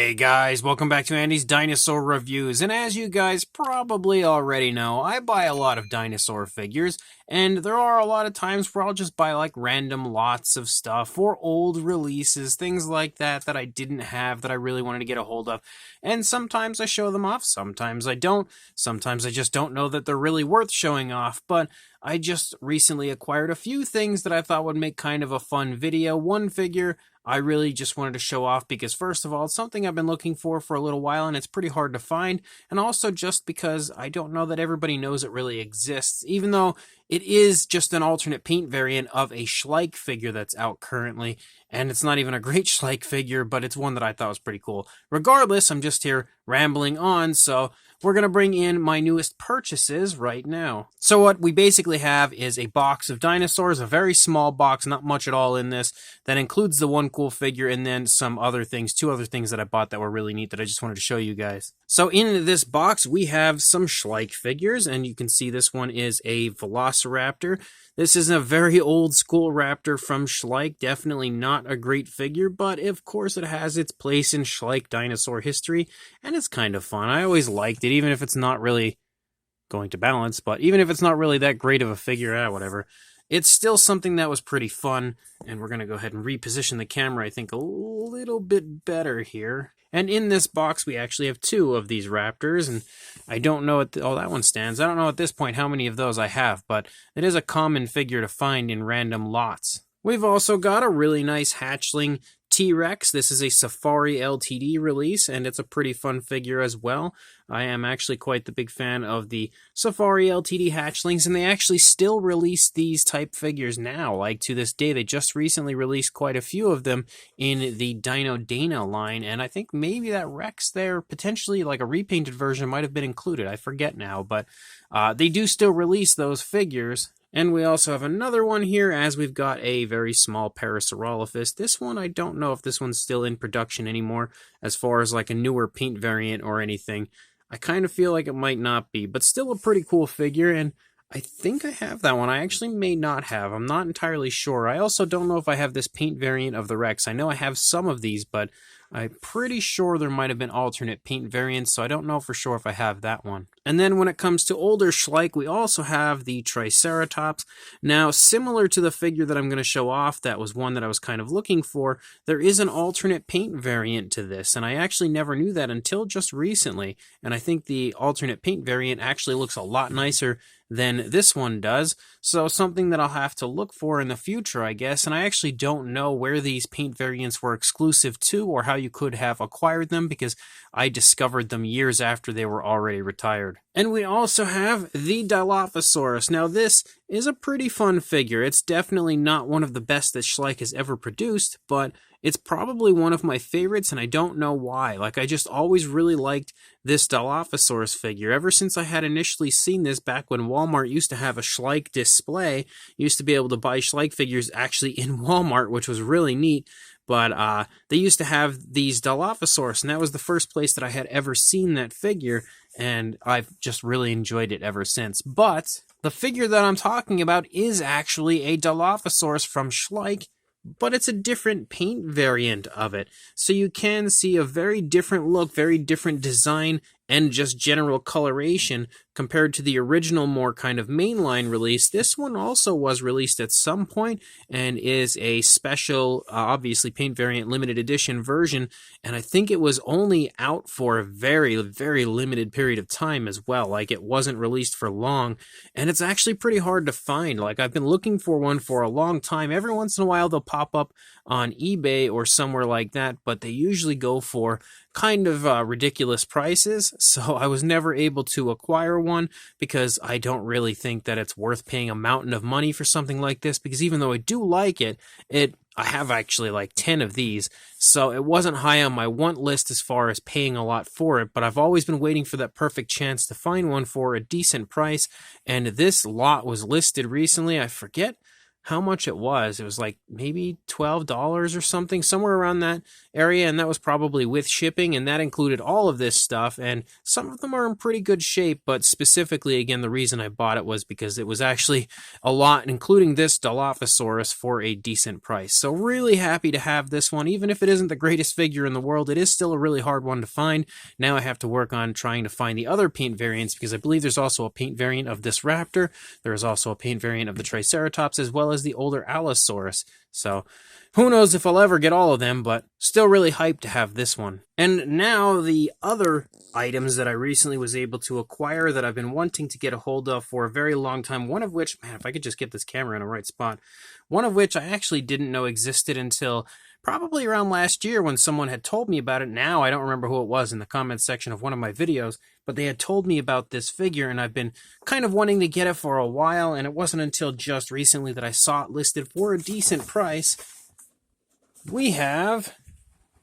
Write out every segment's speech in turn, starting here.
Hey guys, welcome back to Andy's Dinosaur Reviews, and as you guys probably already know, I buy a lot of dinosaur figures, and there are a lot of times where I'll just buy like random lots of stuff, or old releases, things like that that I didn't have that I really wanted to get a hold of, and sometimes I show them off, sometimes I don't, sometimes I just don't know that they're really worth showing off, but I just recently acquired a few things that I thought would make kind of a fun video. One figure I really just wanted to show off because, first of all, it's something I've been looking for a little while and it's pretty hard to find, and also just because I don't know that everybody knows it really exists, even though it is just an alternate paint variant of a Schleich figure that's out currently, and it's not even a great Schleich figure, but it's one that I thought was pretty cool. Regardless, I'm just here rambling on, so we're going to bring in my newest purchases right now. So what we basically have is a box of dinosaurs, a very small box, not much at all in this, that includes the one cool figure and then some other things, two other things that I bought that were really neat that I just wanted to show you guys. So in this box, we have some Schleich figures, and you can see this one is a Velociraptor. This is a very old school raptor from Schleich, definitely not a great figure, but of course it has its place in Schleich dinosaur history, and it's kind of fun. I always liked it, even if it's not really going to balance, but even if it's not really that great of a figure, whatever. It's still something that was pretty fun, and we're going to go ahead and reposition the camera, I think, a little bit better here. And in this box, we actually have two of these raptors, and I don't know oh, that one stands. I don't know at this point how many of those I have, but it is a common figure to find in random lots. We've also got a really nice hatchling T-Rex. This is a Safari LTD release, and it's a pretty fun figure as well. I am actually quite the big fan of the Safari LTD hatchlings, and they actually still release these type figures now, like to this day. They just recently released quite a few of them in the Dino Dana line, and I think maybe that Rex there, potentially like a repainted version, might have been included. I forget now, but they do still release those figures. And we also have another one here, as we've got a very small Parasaurolophus. This one, I don't know if this one's still in production anymore, as far as like a newer paint variant or anything. I kind of feel like it might not be, but still a pretty cool figure, and I think I have that one. I actually may not have. I'm not entirely sure. I also don't know if I have this paint variant of the Rex. I know I have some of these, but I'm pretty sure there might have been alternate paint variants, so I don't know for sure if I have that one. And then when it comes to older Schleich, we also have the Triceratops. Now, similar to the figure that I'm going to show off, that was one that I was kind of looking for, there is an alternate paint variant to this, and I actually never knew that until just recently, and I think the alternate paint variant actually looks a lot nicer than this one does, so something that I'll have to look for in the future, I guess, and I actually don't know where these paint variants were exclusive to or how you could have acquired them, because I discovered them years after they were already retired. And we also have the Dilophosaurus. Now this is a pretty fun figure. It's definitely not one of the best that Schleich has ever produced, but it's probably one of my favorites, and I don't know why. Like, I just always really liked this Dilophosaurus figure. Ever since I had initially seen this back when Walmart used to have a Schleich display, you used to be able to buy Schleich figures actually in Walmart, which was really neat. But they used to have these Dilophosaurus, and that was the first place that I had ever seen that figure, and I've just really enjoyed it ever since. But the figure that I'm talking about is actually a Dilophosaurus from Schleich, but it's a different paint variant of it. So you can see a very different look, very different design, and just general coloration compared to the original more kind of mainline release. This one also was released at some point and is a special, obviously paint variant limited edition version, and I think it was only out for a very, very limited period of time as well. Like, it wasn't released for long, and it's actually pretty hard to find. Like, I've been looking for one for a long time. Every once in a while they'll pop up on eBay or somewhere like that, but they usually go for kind of ridiculous prices, so I was never able to acquire one because I don't really think that it's worth paying a mountain of money for something like this, because even though I do like it, I have actually like 10 of these, so it wasn't high on my want list as far as paying a lot for it, but I've always been waiting for that perfect chance to find one for a decent price, and this lot was listed recently. I forget how much it was. It was like maybe $12 or something, somewhere around that area, and that was probably with shipping, and that included all of this stuff, and some of them are in pretty good shape, but specifically, again, the reason I bought it was because it was actually a lot, including this Dilophosaurus, for a decent price. So really happy to have this one. Even if it isn't the greatest figure in the world, it is still a really hard one to find. Now I have to work on trying to find the other paint variants, because I believe there's also a paint variant of this raptor. There is also a paint variant of the Triceratops, as well as the older Allosaurus. So who knows if I'll ever get all of them, but still really hyped to have this one. And now the other items that I recently was able to acquire that I've been wanting to get a hold of for a very long time, one of which, man, if I could just get this camera in the right spot, one of which I actually didn't know existed until probably around last year when someone had told me about it. Now I don't remember who it was in the comments section of one of my videos, but they had told me about this figure, and I've been kind of wanting to get it for a while, and it wasn't until just recently that I saw it listed for a decent price. We have,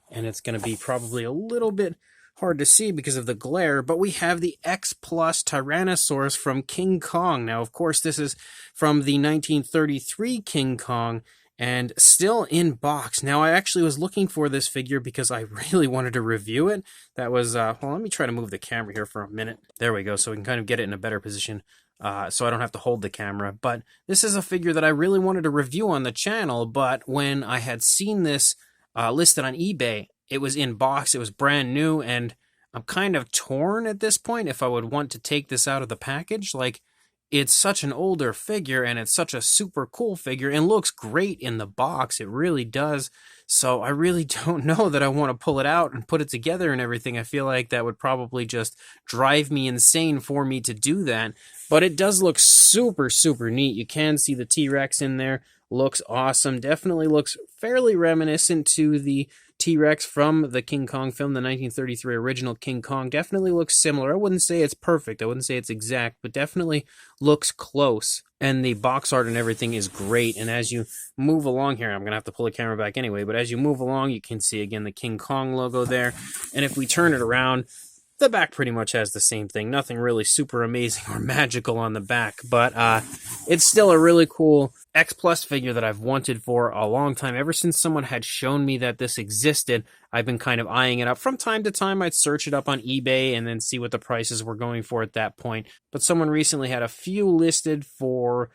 and it's going to be probably a little bit hard to see because of the glare, but we have the X Plus Tyrannosaurus from King Kong. Now, of course, this is from the 1933 King Kong, and still in box. Now, I actually was looking for this figure because I really wanted to review it. That was, well, let me try to move the camera here for a minute. There we go, so we can kind of get it in a better position, so I don't have to hold the camera. But this is a figure that I really wanted to review on the channel, but when I had seen this listed on eBay, it was in box, it was brand new, and I'm kind of torn at this point if I would want to take this out of the package. Like, it's such an older figure, and it's such a super cool figure, and looks great in the box. It really does. So I really don't know that I want to pull it out and put it together and everything. I feel like that would probably just drive me insane for me to do that. But it does look super, super neat. You can see the T-Rex in there. Looks awesome. Definitely looks fairly reminiscent to the T-Rex from the King Kong film, the 1933 original King Kong. Definitely looks similar. I wouldn't say it's perfect. I wouldn't say it's exact, but definitely looks close. And the box art and everything is great. And as you move along here, I'm going to have to pull the camera back anyway, but as you move along, you can see again the King Kong logo there. And if we turn it around, the back pretty much has the same thing. Nothing really super amazing or magical on the back, but it's still a really cool X Plus figure that I've wanted for a long time. Ever since someone had shown me that this existed, I've been kind of eyeing it up. From time to time, I'd search it up on eBay and then see what the prices were going for at that point. But someone recently had a few listed for,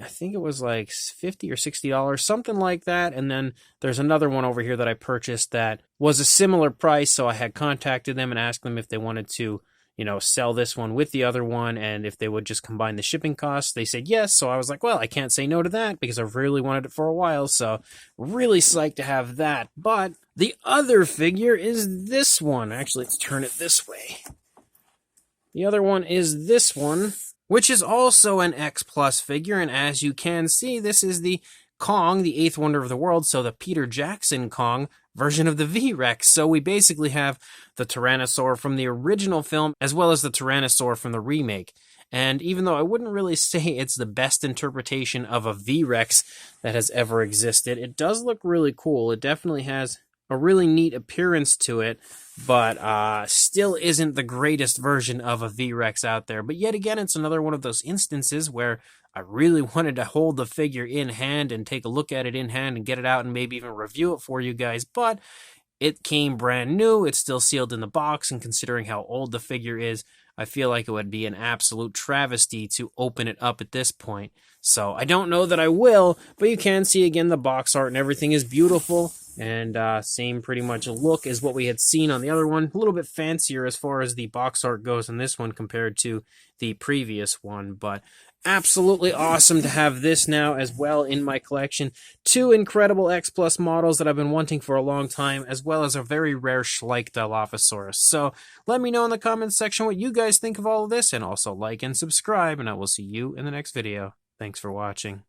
I think it was like $50 or $60, something like that. And then there's another one over here that I purchased that was a similar price. So I had contacted them and asked them if they wanted to, you know, sell this one with the other one, and if they would just combine the shipping costs. They said yes. So I was like, well, I can't say no to that because I've really wanted it for a while. So really psyched to have that. But the other figure is this one. Actually, let's turn it this way. The other one is this one, which is also an X Plus figure, and as you can see, this is the Kong, the eighth wonder of the world, so the Peter Jackson Kong version of the V-Rex. So we basically have the Tyrannosaur from the original film, as well as the Tyrannosaur from the remake. And even though I wouldn't really say it's the best interpretation of a V-Rex that has ever existed, it does look really cool. It definitely has a really neat appearance to it, but still isn't the greatest version of a V-Rex out there. But yet again, it's another one of those instances where I really wanted to hold the figure in hand and take a look at it in hand and get it out and maybe even review it for you guys, but it came brand new. It's still sealed in the box, and considering how old the figure is, I feel like it would be an absolute travesty to open it up at this point. So I don't know that I will, but you can see again the box art and everything is beautiful. And same pretty much look as what we had seen on the other one. A little bit fancier as far as the box art goes in this one compared to the previous one. But absolutely awesome to have this now as well in my collection. Two incredible X Plus models that I've been wanting for a long time, as well as a very rare Schleich Dilophosaurus. So let me know in the comments section what you guys think of all of this, and also like and subscribe, and I will see you in the next video. Thanks for watching.